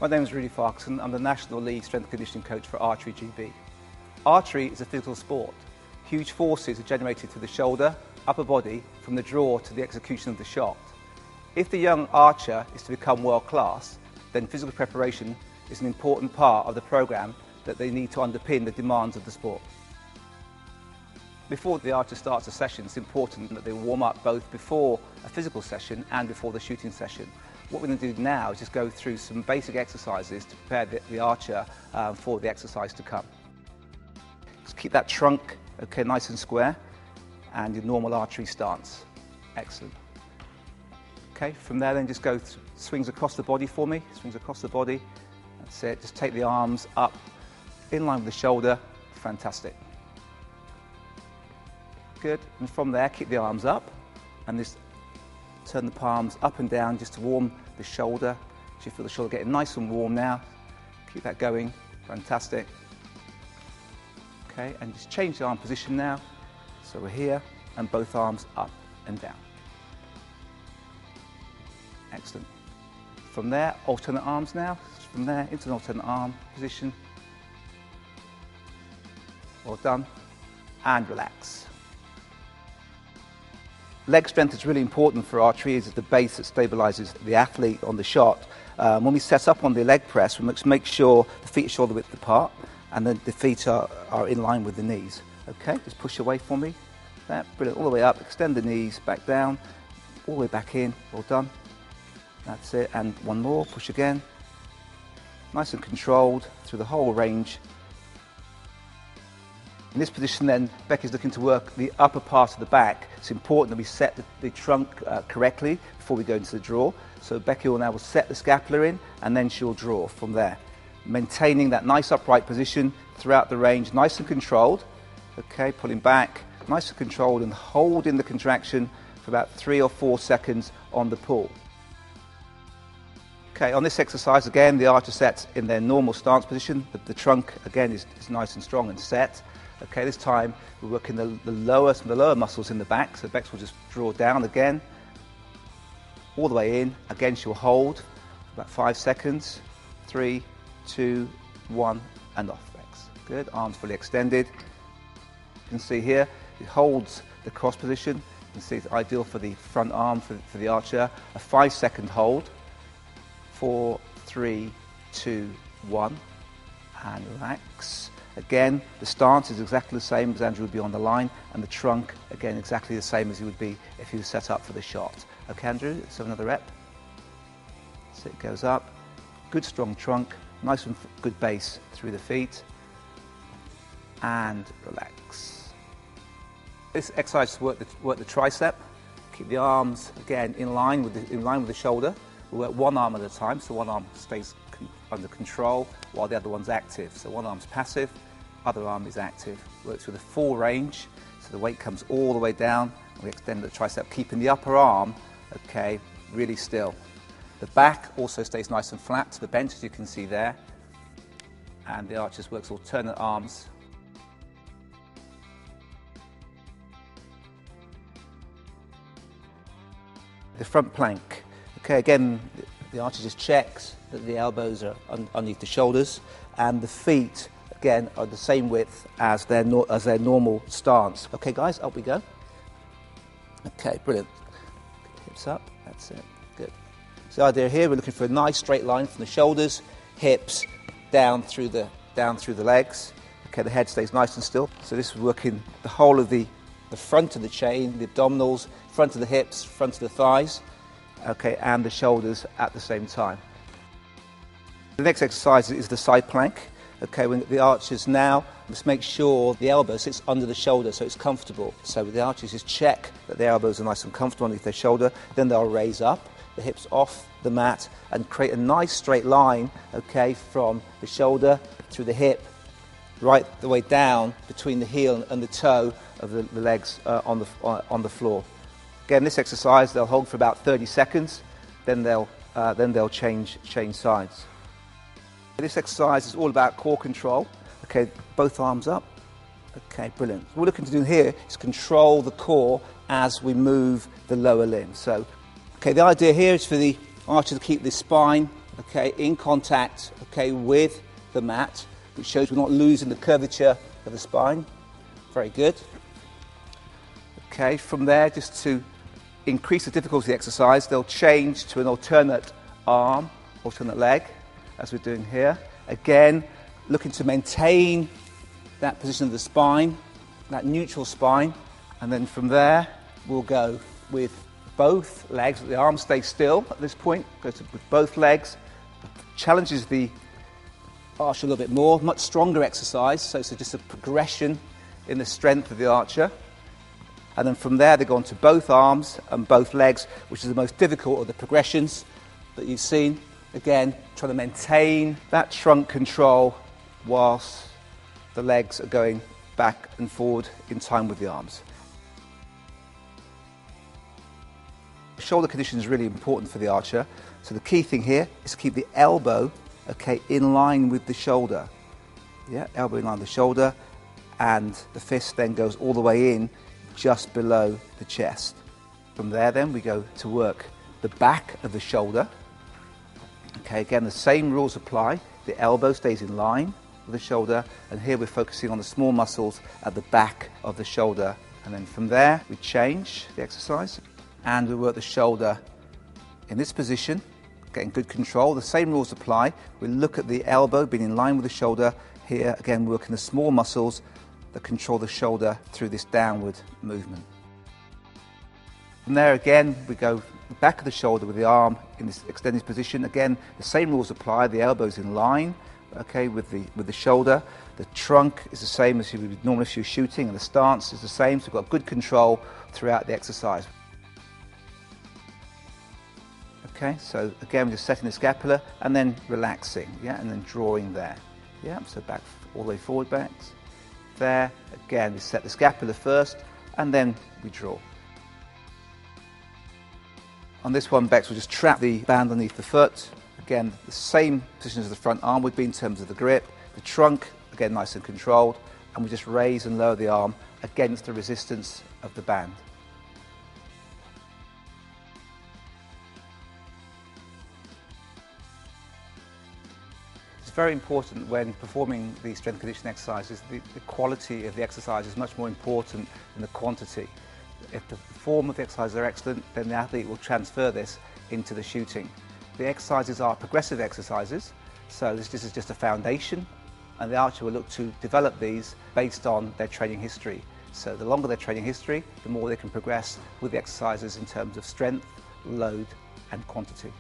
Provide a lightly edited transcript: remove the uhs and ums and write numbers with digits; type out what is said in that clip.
My name is Rudy Farquharson. I'm the National League Strength and Conditioning Coach for Archery GB. Archery is a physical sport. Huge forces are generated through the shoulder, upper body, from the draw to the execution of the shot. If the young archer is to become world class, then physical preparation is an important part of the programme that they need to underpin the demands of the sport. Before the archer starts a session, it's important that they warm up both before a physical session and before the shooting session. What we're going to do now is just go through some basic exercises to prepare the archer for the exercise to come. Just keep that trunk nice and square and your normal archery stance. Excellent. Okay, from there then just go swings across the body for me, swings across the body. That's it, just take the arms up in line with the shoulder. Fantastic. Good, and from there keep the arms up and just turn the palms up and down just to warm the shoulder. So you feel the shoulder getting nice and warm now. Keep that going, fantastic. Okay, and just change the arm position now. So we're here and both arms up and down. Excellent. From there, alternate arms now. From there into an alternate arm position. Well done. And relax. Leg strength is really important for archery. It's the base that stabilises the athlete on the shot. When we set up on the leg press, we must make sure the feet are shoulder width apart and then the feet are in line with the knees. Okay, just push away for me. That, brilliant. All the way up, extend the knees, back down, all the way back in. Well done. That's it. And one more, push again. Nice and controlled through the whole range. In this position then, Becky's looking to work the upper part of the back. It's important that we set the trunk correctly before we go into the draw. So Becky will now set the scapula in and then she'll draw from there. Maintaining that nice upright position throughout the range, nice and controlled. Okay, pulling back, nice and controlled and holding the contraction for about 3 or 4 seconds on the pull. Okay, on this exercise again, the archer sets in their normal stance position. The trunk again is nice and strong and set. Okay, this time we're working some of the lower muscles in the back. So Bex will just draw down again, all the way in. Again, she'll hold for about 5 seconds. 3, 2, 1, and off, Bex. Good, arms fully extended. You can see here, it holds the cross position. You can see it's ideal for the front arm for the archer. A 5-second hold. 4, 3, 2, 1, and relax. Again, the stance is exactly the same as Andrew would be on the line, and the trunk, again, exactly the same as he would be if he was set up for the shot. Okay, Andrew, let's have another rep. So it goes up. Good strong trunk, nice and good base through the feet, and relax. This exercise work the tricep. Keep the arms, again, in line with the shoulder. We'll work one arm at a time, so one arm stays under control while the other one's active. So one arm's passive, other arm is active. Work through the full range, so the weight comes all the way down, and we extend the tricep, keeping the upper arm, okay, really still. The back also stays nice and flat to the bench, as you can see there. And the archer works alternate arms. The front plank. Okay, again, the archer just checks that the elbows are underneath the shoulders, and the feet, again, are the same width as their normal stance. Okay, guys, up we go. Okay, brilliant. Hips up, that's it, good. So the idea here, we're looking for a nice straight line from the shoulders, hips, down through the legs. Okay, the head stays nice and still. So this is working the whole of the front of the chain, the abdominals, front of the hips, front of the thighs. Okay, and the shoulders at the same time. The next exercise is the side plank. Okay, when the archers now must make sure the elbow sits under the shoulder so it's comfortable. So the archers just check that the elbows are nice and comfortable underneath their shoulder. Then they'll raise up, the hips off the mat, and create a nice straight line, okay, from the shoulder through the hip, right the way down between the heel and the toe of the legs on the floor. Again, this exercise they'll hold for about 30 seconds, then they'll change sides. This exercise is all about core control. Okay, both arms up. Okay, brilliant. What we're looking to do here is control the core as we move the lower limb. So, okay, the idea here is for the archer to keep the spine okay, in contact, okay, with the mat, which shows we're not losing the curvature of the spine. Very good. Okay, from there, just to increase the difficulty of the exercise, they'll change to an alternate arm, alternate leg, as we're doing here. Again, looking to maintain that position of the spine, that neutral spine, and then from there, we'll go with both legs. The arm stays still at this point, goes with both legs, challenges the archer a little bit more, much stronger exercise, so it's just a progression in the strength of the archer. And then from there, they go on to both arms and both legs, which is the most difficult of the progressions that you've seen. Again, trying to maintain that trunk control whilst the legs are going back and forward in time with the arms. Shoulder condition is really important for the archer. So the key thing here is to keep the elbow, okay, in line with the shoulder. Yeah, elbow in line with the shoulder, and the fist then goes all the way in just below the chest. From there then we go to work the back of the shoulder. Okay, again the same rules apply. The elbow stays in line with the shoulder, and here we're focusing on the small muscles at the back of the shoulder. And then from there we change the exercise and we work the shoulder in this position, getting good control. The same rules apply. We look at the elbow being in line with the shoulder. Here again working the small muscles that control the shoulder through this downward movement. From there again, we go the back of the shoulder with the arm in this extended position. Again, the same rules apply. The elbow's in line, okay, with the shoulder. The trunk is the same as you would normally if you're shooting, and the stance is the same. So we've got good control throughout the exercise. Okay, so again, we're just setting the scapula and then relaxing, yeah, and then drawing there. Yeah, so back all the way forward, back. There, again, we set the scapula first and then we draw. On this one, Bex will just trap the band underneath the foot. Again, the same position as the front arm would be in terms of the grip. The trunk, again, nice and controlled, and we just raise and lower the arm against the resistance of the band. It's very important when performing these strength conditioning exercises, the quality of the exercise is much more important than the quantity. If the form of the exercises are excellent, then the athlete will transfer this into the shooting. The exercises are progressive exercises, so this is just a foundation, and the archer will look to develop these based on their training history. So the longer their training history, the more they can progress with the exercises in terms of strength, load and quantity.